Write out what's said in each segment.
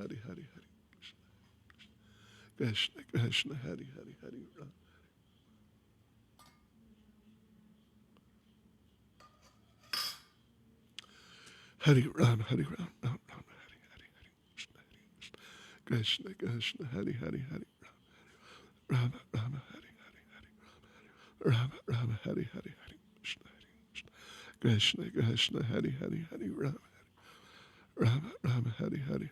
Hari Hari Hari Krishna Krishna Hari Hari Hari Ram. Hari Ram Hari Ram Ram Ram Hari Hari Hari Krishna Krishna Hari Hari Hari Ram Ram Hari Hari Hari Ram Ram Hari Hari Hari Krishna Krishna Hari Hari Hari Ram Ram Hari Hari Hari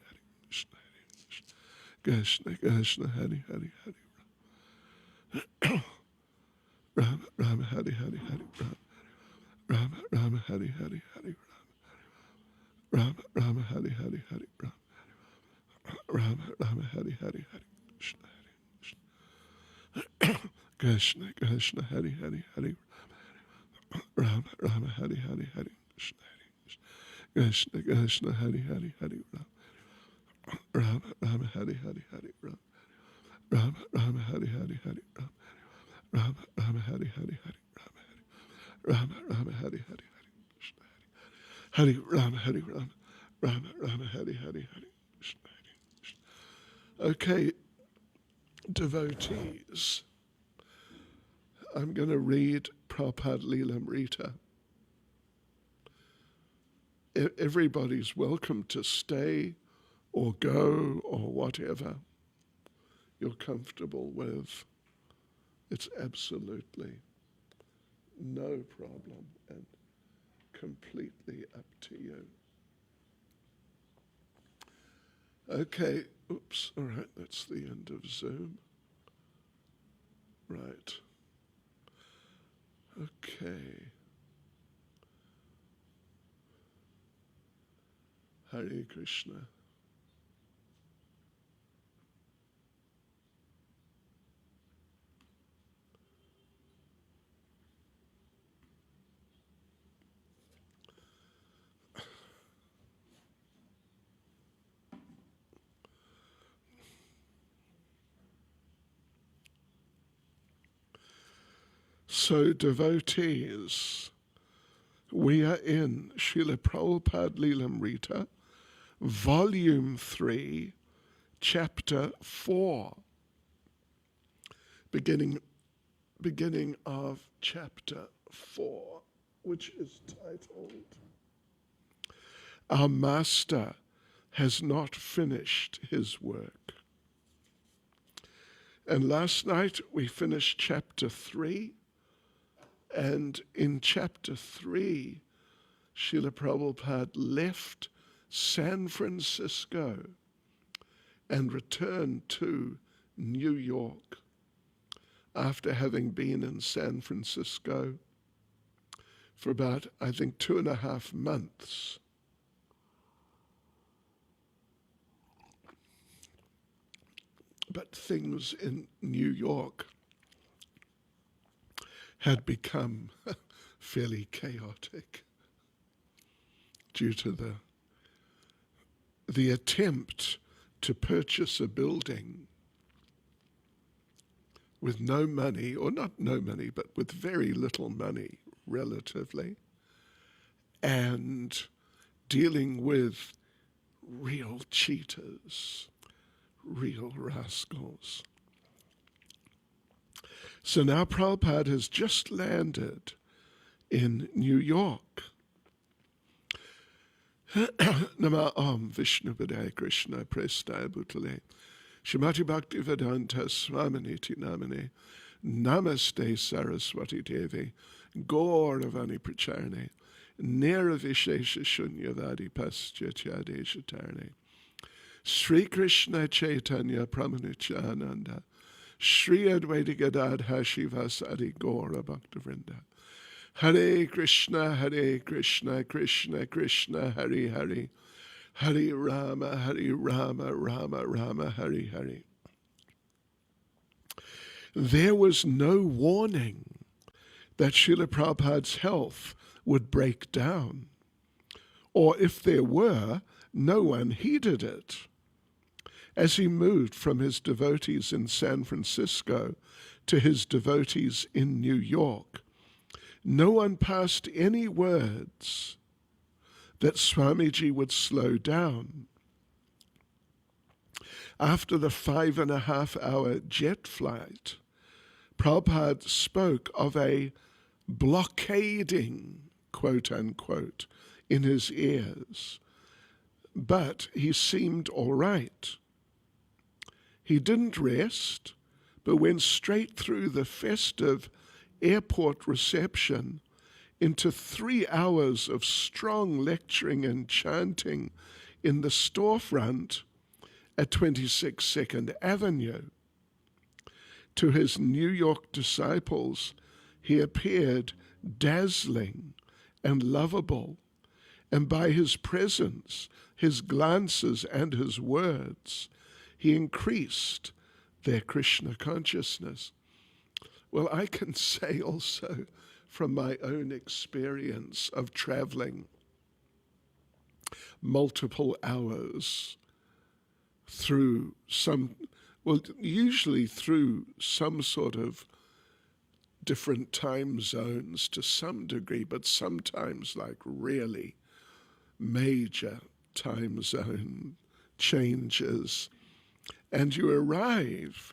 Krishna Krishna Hari Hari Hari Ram Ram Hari Hari Hari Ram Ram Hari Hari Hari Ram Ram Hari Hari Hari Ram Ram Hari Hari Hari Krishna Krishna Hari Hari Hari Ram Ram Hari Hari Hari Krishna Krishna Hari Hari Hari Ram Ram Hari Hari Hari Ram Ram Hari Hari Hari Ram Ram Hari Hari Hari Ram Ram Hari Hari Hari Hari Ram Hari Ram Ram Ram Hari Hari Hari. Okay, devotees, I'm going to read Prabhupada Lilamrita. Everybody's welcome to stay or go or whatever you're comfortable with. It's absolutely no problem and completely up to you. Okay, oops, all right, that's the end of Zoom. Right. Okay. Hare Krishna. So devotees, we are in Srila Prabhupada Lilamrita, Volume 3, Chapter 4, beginning of Chapter 4, which is titled, Our Master Has Not Finished His Work. And last night we finished Chapter 3, and in Chapter 3, Srila Prabhupada left San Francisco and returned to New York after having been in San Francisco for about, I think, 2.5 months. But things in New York had become fairly chaotic due to the attempt to purchase a building with no money, or not no money, but with very little money, relatively, and dealing with real cheaters, real rascals. So now Prabhupada has just landed in New York. Nama Om Vishnu Padaya Krishna Prestaya Bhutale Shrimati Bhakti Vedanta Swaminiti Namane Namaste Saraswati Devi Gauravani Pracharne Niravishesha Shunyavadi Paschatyadesh Sri Krishna Caitanya Pramanityananda Shri Advaita Gadadha Shivasadi Gaura Bhaktavrinda Hare Krishna Krishna Krishna Hare Hare Hare Rama Rama Rama Hare Hare. There was no warning that Srila Prabhupada's health would break down, or if there were, no one heeded it. As he moved from his devotees in San Francisco to his devotees in New York, no one passed any words that Swamiji would slow down. After the 5.5-hour jet flight, Prabhupada spoke of a blockading, quote unquote, in his ears. But he seemed all right. He didn't rest, but went straight through the festive airport reception into 3 hours of strong lecturing and chanting in the storefront at 26 Second Avenue. To his New York disciples, he appeared dazzling and lovable, and by his presence, his glances, and his words, he increased their Krishna consciousness. Well, I can say also from my own experience of traveling multiple hours through usually through some sort of different time zones to some degree, but sometimes like really major time zone changes. And you arrive,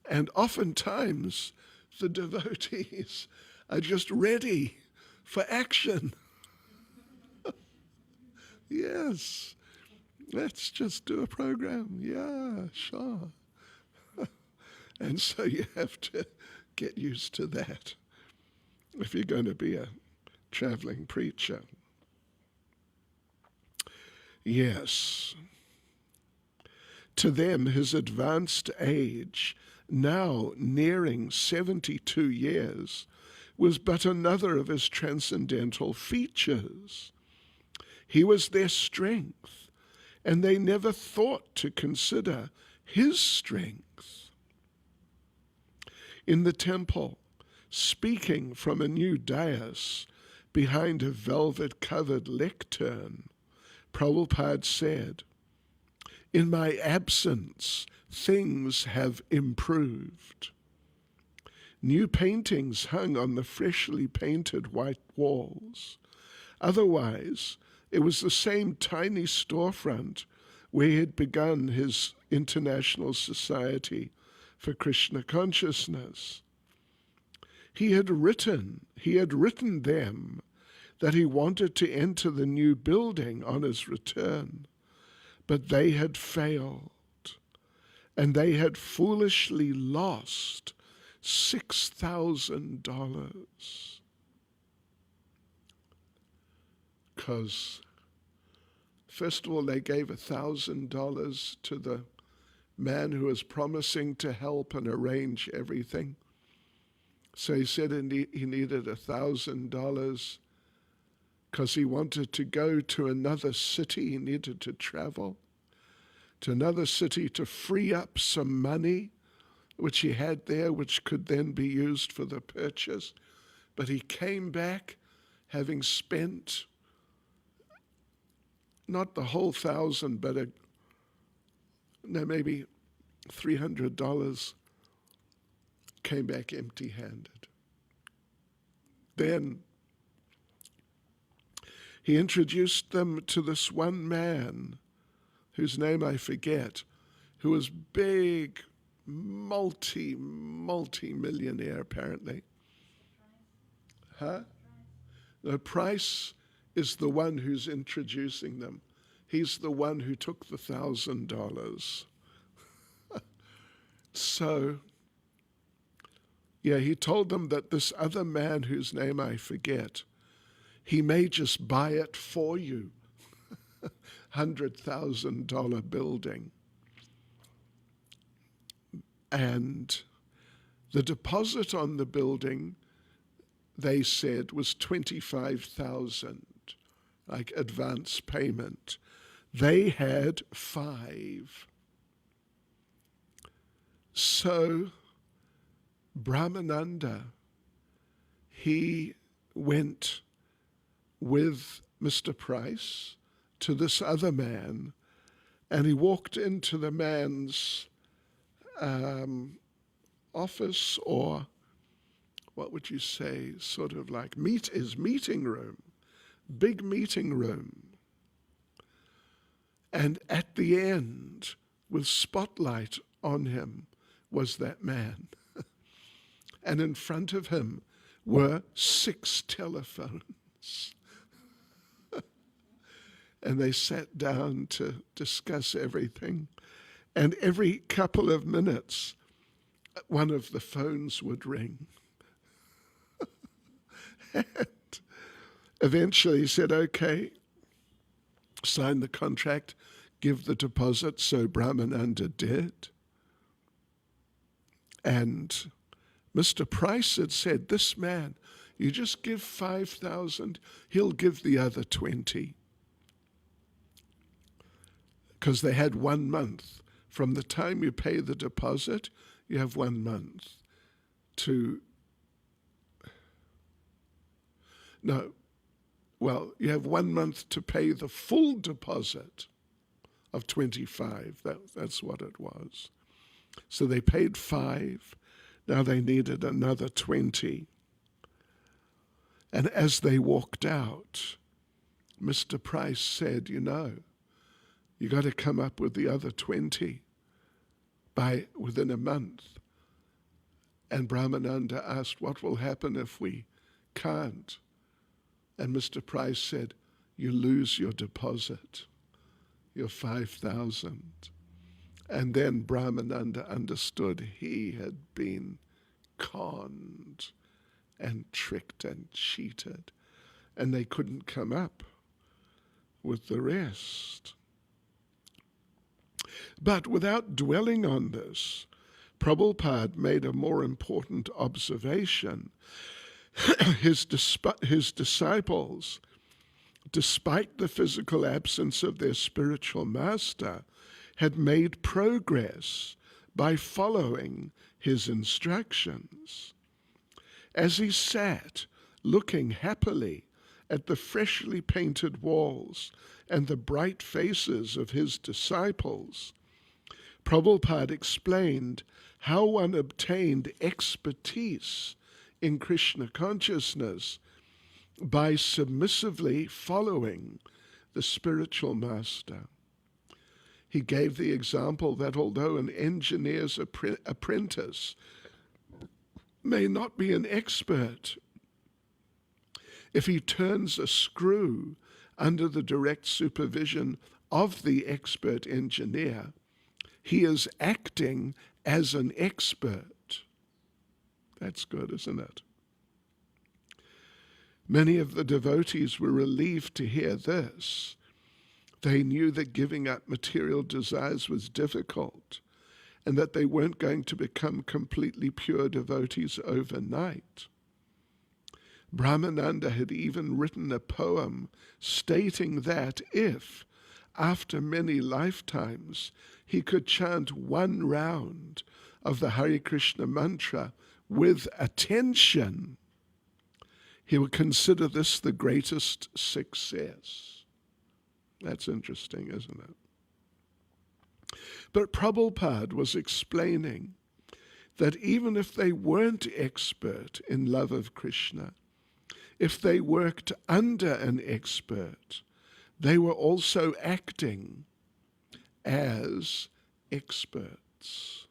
and oftentimes the devotees are just ready for action. Yes, let's just do a program. Yeah, sure. And so you have to get used to that if you're going to be a traveling preacher. Yes. To them, his advanced age, now nearing 72 years, was but another of his transcendental features. He was their strength, and they never thought to consider his strength. In the temple, speaking from a new dais behind a velvet-covered lectern, Prabhupada said, "In my absence, things have improved." New paintings hung on the freshly painted white walls. Otherwise, it was the same tiny storefront where he had begun his International Society for Krishna Consciousness. He had written them that he wanted to enter the new building on his return, but they had failed, and they had foolishly lost $6,000. Because, first of all, they gave $1,000 to the man who was promising to help and arrange everything. So he said he needed $1,000 because he wanted to go to another city. He needed to travel to another city to free up some money, which he had there, which could then be used for the purchase. But he came back having spent not the whole $1,000, but maybe $300, came back empty-handed. Then he introduced them to this one man, whose name I forget, who was big, multi-millionaire apparently. Huh? The Price is the one who's introducing them. He's the one who took the $1,000. So, yeah, he told them that this other man whose name I forget, he may just buy it for you. $100,000 building. And the deposit on the building, they said, was $25,000, like advance payment. They had 5. So Brahmananda, he went with Mr. Price to this other man, and he walked into the man's office, or what would you say, sort of like his meeting room, big meeting room. And at the end, with spotlight on him was that man. And in front of him were 6 telephones. And they sat down to discuss everything. And every couple of minutes, one of the phones would ring. And eventually he said, okay, sign the contract, give the deposit. So Brahmananda did. And Mr. Price had said, this man, you just give 5,000, he'll give the other 20. Because they had 1 month. From the time you pay the deposit, you have 1 month to, you have 1 month to pay the full deposit of 25. That's what it was. So they paid 5. Now they needed another 20. And as they walked out, Mr. Price said, you got to come up with the other 20 within a month. And Brahmananda asked, what will happen if we can't? And Mr. Price said, you lose your deposit, your 5,000. And then Brahmananda understood he had been conned and tricked and cheated, and they couldn't come up with the rest. But without dwelling on this, Prabhupada made a more important observation. His disciples, despite the physical absence of their spiritual master, had made progress by following his instructions. As he sat looking happily at the freshly painted walls and the bright faces of his disciples, Prabhupada explained how one obtained expertise in Krishna consciousness by submissively following the spiritual master. He gave the example that although an engineer's apprentice may not be an expert, if he turns a screw under the direct supervision of the expert engineer, he is acting as an expert. That's good, isn't it? Many of the devotees were relieved to hear this. They knew that giving up material desires was difficult and that they weren't going to become completely pure devotees overnight. Brahmananda had even written a poem stating that if, after many lifetimes, he could chant 1 round of the Hare Krishna mantra with attention, he would consider this the greatest success. That's interesting, isn't it? But Prabhupada was explaining that even if they weren't expert in love of Krishna, if they worked under an expert, they were also acting as experts.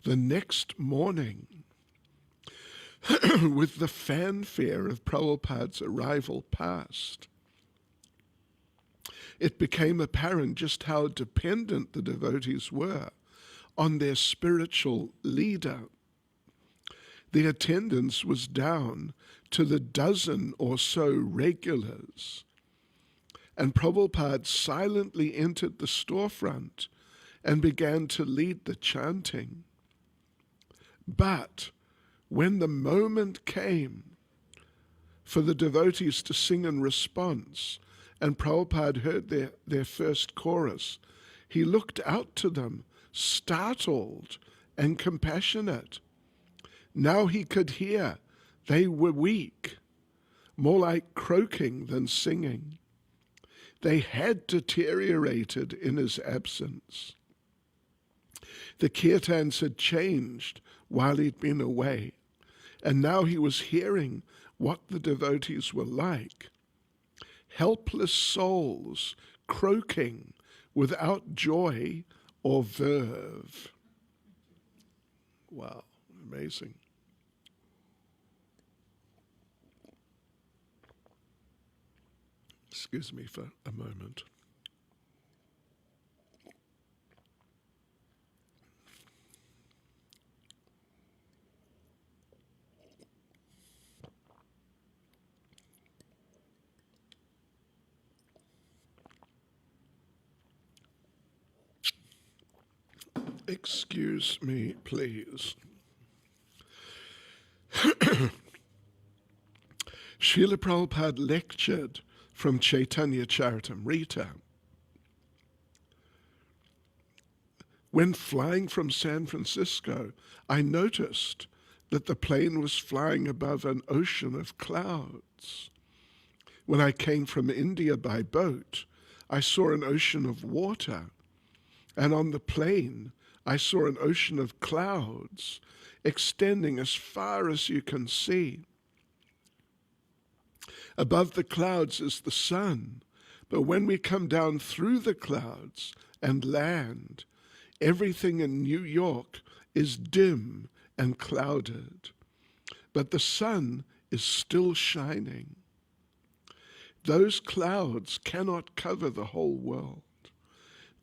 The next morning, with the fanfare of Prabhupada's arrival past, it became apparent just how dependent the devotees were on their spiritual leader. The attendance was down to the 12 or so regulars, and Prabhupada silently entered the storefront and began to lead the chanting. But when the moment came for the devotees to sing in response, and Prabhupada heard their first chorus, he looked out to them, startled and compassionate. Now he could hear they were weak, more like croaking than singing. They had deteriorated in his absence. The kirtans had changed while he'd been away, and now he was hearing what the devotees were like. Helpless souls croaking without joy or verve. Wow, amazing. Excuse me for a moment. Excuse me, please. Srila Prabhupada lectured from Caitanya Charitamrita. When flying from San Francisco, I noticed that the plane was flying above an ocean of clouds. When I came from India by boat, I saw an ocean of water, and on the plane, I saw an ocean of clouds extending as far as you can see. Above the clouds is the sun, but when we come down through the clouds and land, everything in New York is dim and clouded, but the sun is still shining. Those clouds cannot cover the whole world.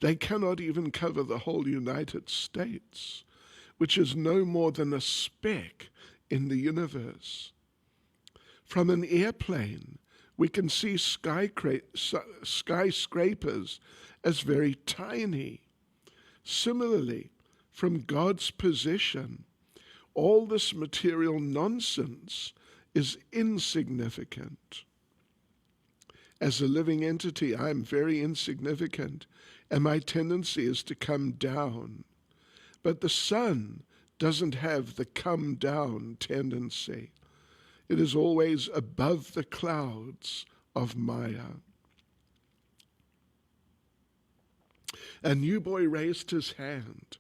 They cannot even cover the whole United States, which is no more than a speck in the universe. From an airplane, we can see skyscrapers as very tiny. Similarly, from God's position, all this material nonsense is insignificant. As a living entity, I am very insignificant, and my tendency is to come down. But the sun doesn't have the come down tendency. It is always above the clouds of Maya. A new boy raised his hand.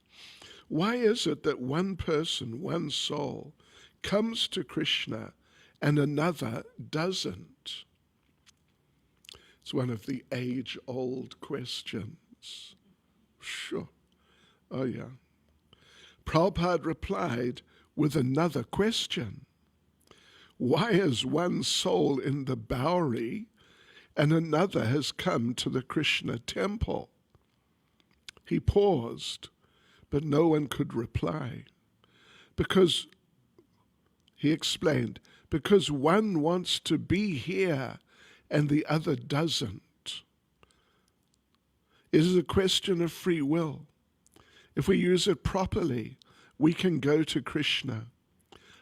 Why is it that one person, one soul, comes to Krishna and another doesn't? It's one of the age-old questions. Sure. Oh, yeah. Prabhupada replied with another question. Why is one soul in the Bowery and another has come to the Krishna temple? He paused, but no one could reply. Because, he explained, because one wants to be here and the other doesn't. It is a question of free will. If we use it properly, we can go to Krishna.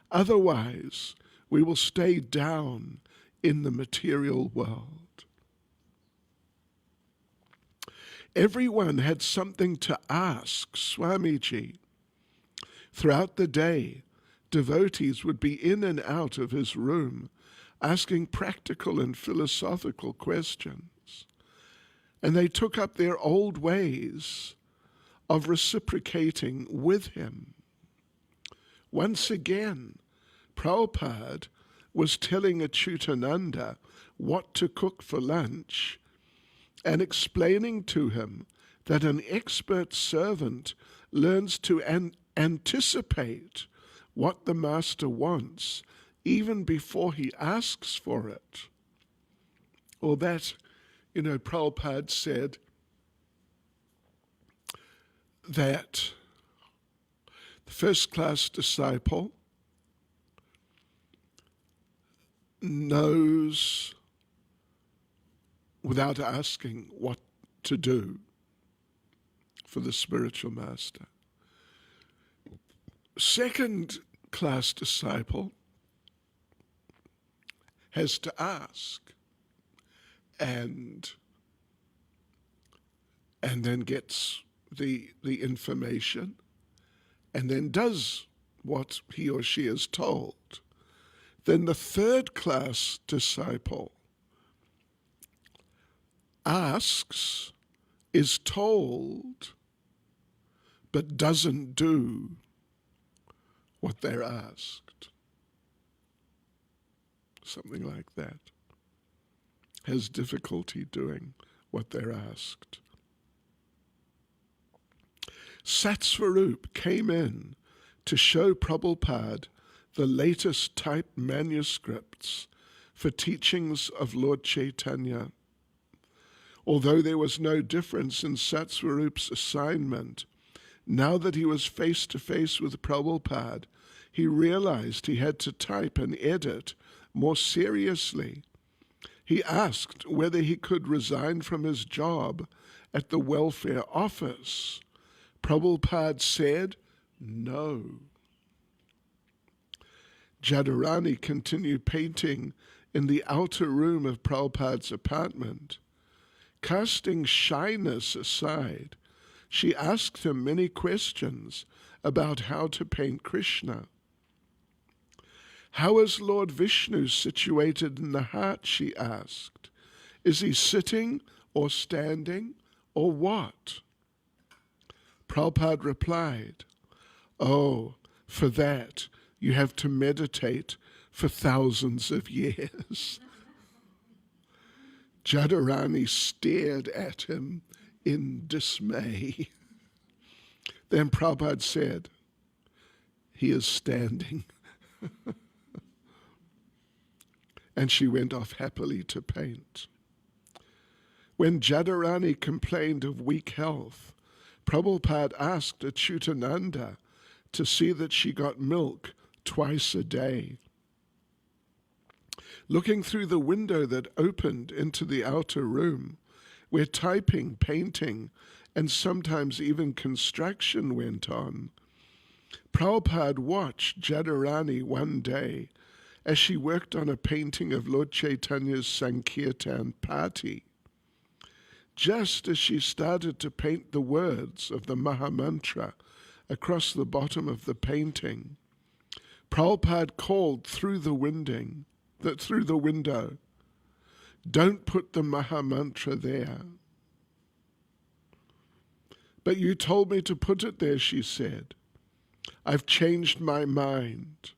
Otherwise, we will stay down in the material world. Everyone had something to ask Swamiji. Throughout the day, devotees would be in and out of his room asking practical and philosophical questions. And they took up their old ways of reciprocating with him. Once again, Prabhupada was telling Achyutananda what to cook for lunch and explaining to him that an expert servant learns to anticipate what the master wants even before he asks for it. Or that, Prabhupada said that the first-class disciple knows without asking what to do for the spiritual master. Second-class disciple has to ask and then gets the information and then does what he or she is told. Then the third-class disciple asks, is told, but doesn't do what they're asked. Something like that. Has difficulty doing what they're asked. Satsvarup came in to show Prabhupada the latest typed manuscripts for teachings of Lord Caitanya. Although there was no difference in Satsvarup's assignment, now that he was face to face with Prabhupada, he realized he had to type and edit more seriously. He asked whether he could resign from his job at the welfare office. Prabhupada said, no. Jadharani continued painting in the outer room of Prabhupada's apartment. Casting shyness aside, she asked him many questions about how to paint Krishna. How is Lord Vishnu situated in the heart, she asked. Is he sitting or standing or what? Prabhupada replied, oh, for that you have to meditate for thousands of years. Jadharani stared at him in dismay. Then Prabhupada said, he is standing. And she went off happily to paint. When Jadharani complained of weak health, Prabhupada asked Achyutananda to see that she got milk twice a day. Looking through the window that opened into the outer room, where typing, painting, and sometimes even construction went on, Prabhupada watched Jadharani one day as she worked on a painting of Lord Chaitanya's Sankirtan party. Just as she started to paint the words of the Mahamantra across the bottom of the painting, Prabhupada called through the window, don't put the Mahamantra there. But you told me to put it there, she said. I've changed my mind.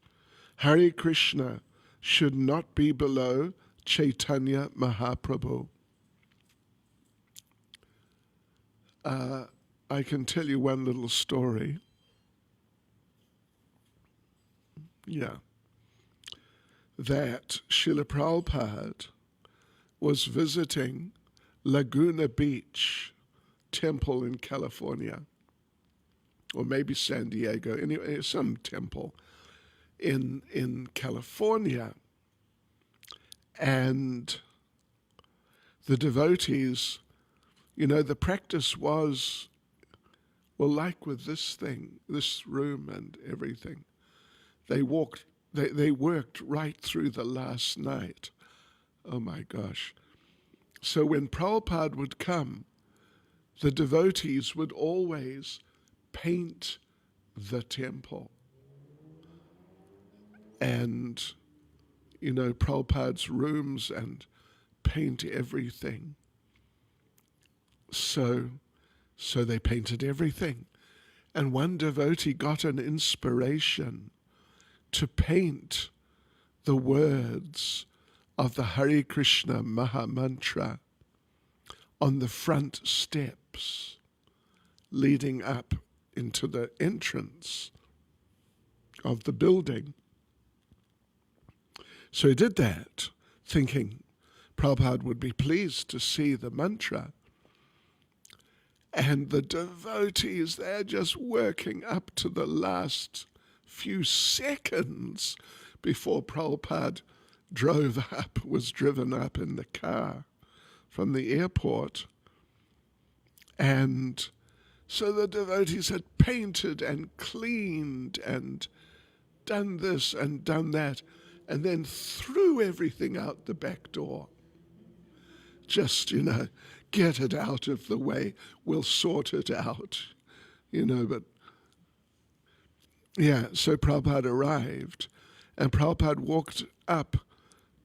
Hare Krishna should not be below Chaitanya Mahaprabhu. I can tell you one little story. That Srila Prabhupada was visiting Laguna Beach temple in California, or maybe San Diego, anyway, some temple in California. And the devotees, the practice was, well, like with this thing, this room and everything, they worked right through the last night. Oh my gosh. So when Prabhupada would come, the devotees would always paint the temple. And, Prabhupada's rooms and paint everything. So they painted everything. And one devotee got an inspiration to paint the words of the Hare Krishna Mahamantra on the front steps leading up into the entrance of the building. So he did that, thinking Prabhupada would be pleased to see the mantra. And the devotees, they're just working up to the last few seconds before Prabhupada was driven up in the car from the airport. And so the devotees had painted and cleaned and done this and done that, and then threw everything out the back door. Just, get it out of the way, we'll sort it out, but so Prabhupada arrived, and Prabhupada walked up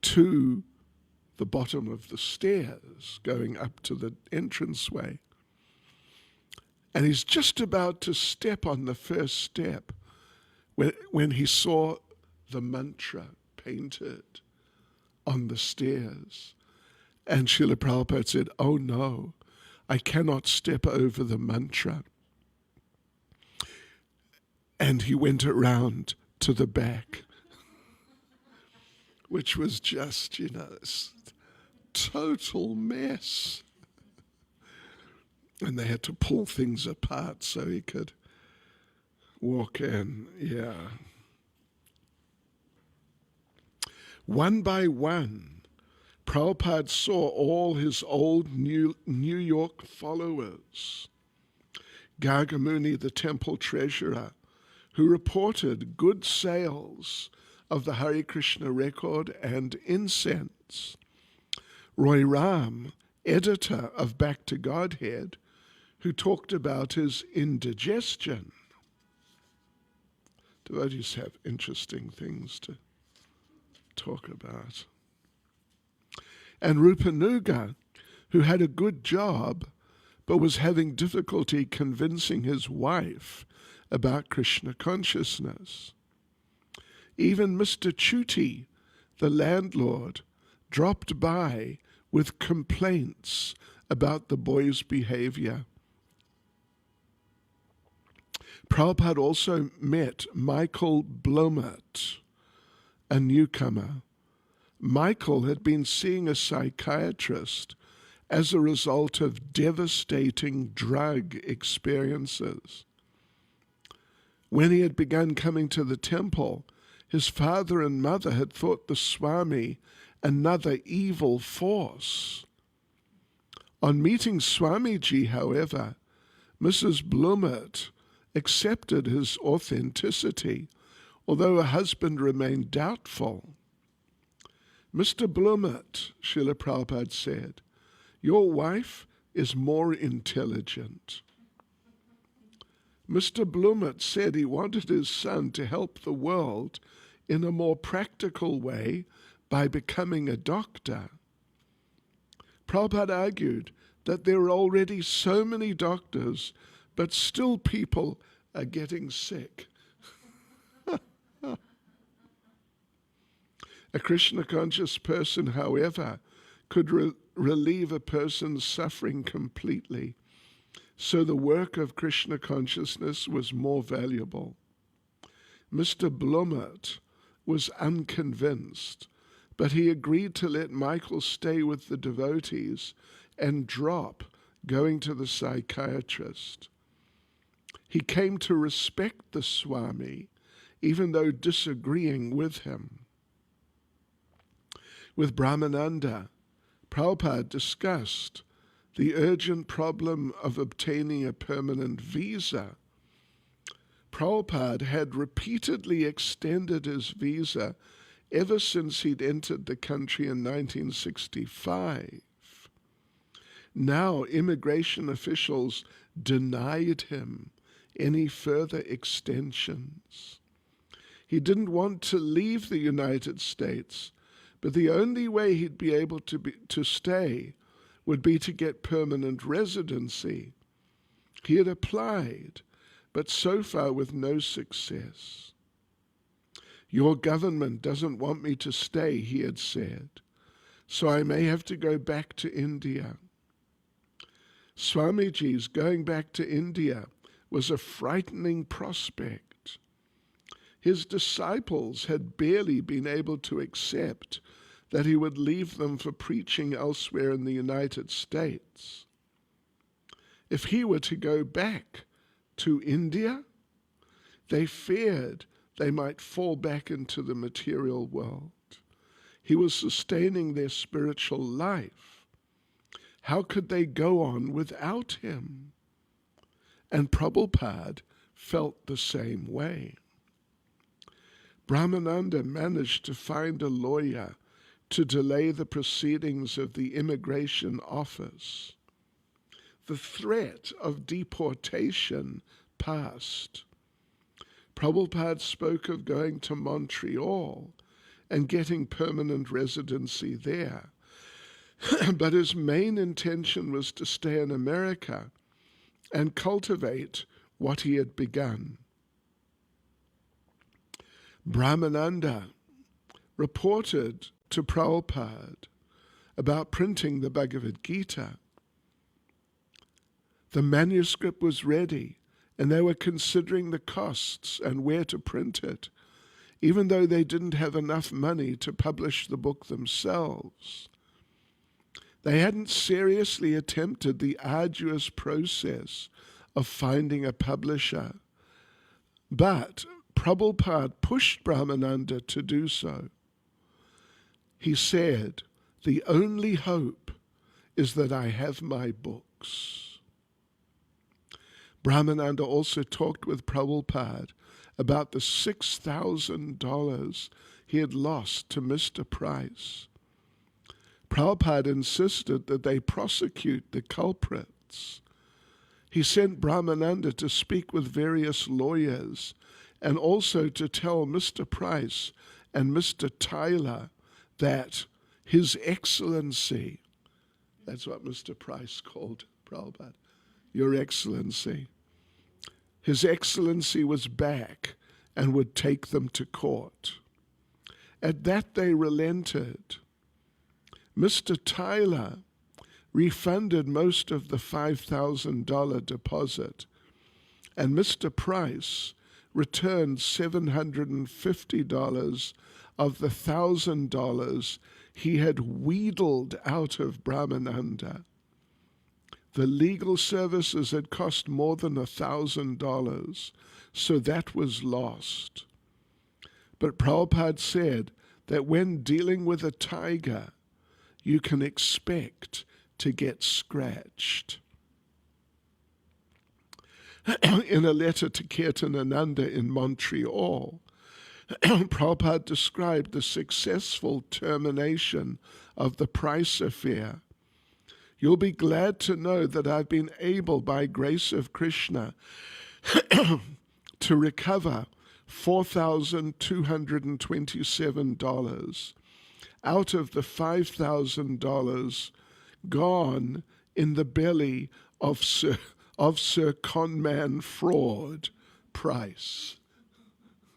to the bottom of the stairs, going up to the entranceway. And he's just about to step on the first step when he saw the mantra painted on the stairs. And Srila Prabhupada said, "Oh no, I cannot step over the mantra." And he went around to the back, which was just, total mess. And they had to pull things apart so he could walk in. Yeah. One by one, Prabhupada saw all his old New York followers. Gargamuni, the temple treasurer, who reported good sales of the Hare Krishna record and incense. Roy Ram, editor of Back to Godhead, who talked about his indigestion. Devotees have interesting things to talk about. And Rupanuga, who had a good job but was having difficulty convincing his wife about Krishna consciousness. Even Mr. Chuti, the landlord, dropped by with complaints about the boy's behavior. Prabhupada also met Michael Blomert, a newcomer. Michael had been seeing a psychiatrist as a result of devastating drug experiences. When he had begun coming to the temple, his father and mother had thought the Swami another evil force. On meeting Swamiji, however, Mrs. Blomert accepted his authenticity, although her husband remained doubtful. "Mr. Blomert," Srila Prabhupada said, "your wife is more intelligent." Mr. Blomert said he wanted his son to help the world in a more practical way by becoming a doctor. Prabhupada argued that there are already so many doctors, but still people are getting sick. A Krishna-conscious person, however, could relieve a person's suffering completely. So the work of Krishna consciousness was more valuable. Mr. Blomert was unconvinced, but he agreed to let Michael stay with the devotees and drop going to the psychiatrist. He came to respect the Swami, even though disagreeing with him. With Brahmananda, Prabhupada discussed the urgent problem of obtaining a permanent visa. Prabhupada had repeatedly extended his visa ever since he'd entered the country in 1965. Now immigration officials denied him any further extensions. He didn't want to leave the United States, but the only way he'd be able to stay would be to get permanent residency. He had applied, but so far with no success. "Your government doesn't want me to stay," he had said, "so I may have to go back to India." Swamiji's going back to India was a frightening prospect. His disciples had barely been able to accept that he would leave them for preaching elsewhere in the United States. If he were to go back to India, they feared they might fall back into the material world. He was sustaining their spiritual life. How could they go on without him? And Prabhupada felt the same way. Brahmananda managed to find a lawyer to delay the proceedings of the immigration office. The threat of deportation passed. Prabhupada spoke of going to Montreal and getting permanent residency there. But his main intention was to stay in America and cultivate what he had begun. Brahmananda reported to Prabhupada about printing the Bhagavad Gita. The manuscript was ready, and they were considering the costs and where to print it, even though they didn't have enough money to publish the book themselves. They hadn't seriously attempted the arduous process of finding a publisher, but Prabhupada pushed Brahmananda to do so. He said, "The only hope is that I have my books." Brahmananda also talked with Prabhupada about the $6,000 he had lost to Mr. Price. Prabhupada insisted that they prosecute the culprits. He sent Brahmananda to speak with various lawyers and also to tell Mr. Price and Mr. Tyler that His Excellency, that's what Mr. Price called Prabhupada, Your Excellency, His Excellency was back and would take them to court. At that they relented. Mr. Tyler refunded most of the $5,000 deposit, and Mr. Price returned $750 of the $1,000 he had wheedled out of Brahmananda. The legal services had cost more than $1,000, so that was lost. But Prabhupada said that when dealing with a tiger, you can expect to get scratched. In a letter to Kirtanananda in Montreal, Prabhupada described the successful termination of the Price affair. "You'll be glad to know that I've been able, by grace of Krishna, to recover $4,227 out of the $5,000 gone in the belly of Sir Conman Fraud Price."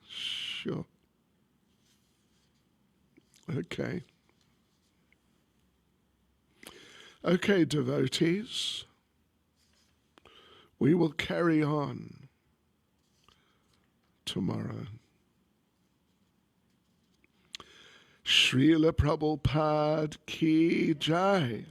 Sure. Okay. Okay, devotees, we will carry on tomorrow. Srila Prabhupada ki jai.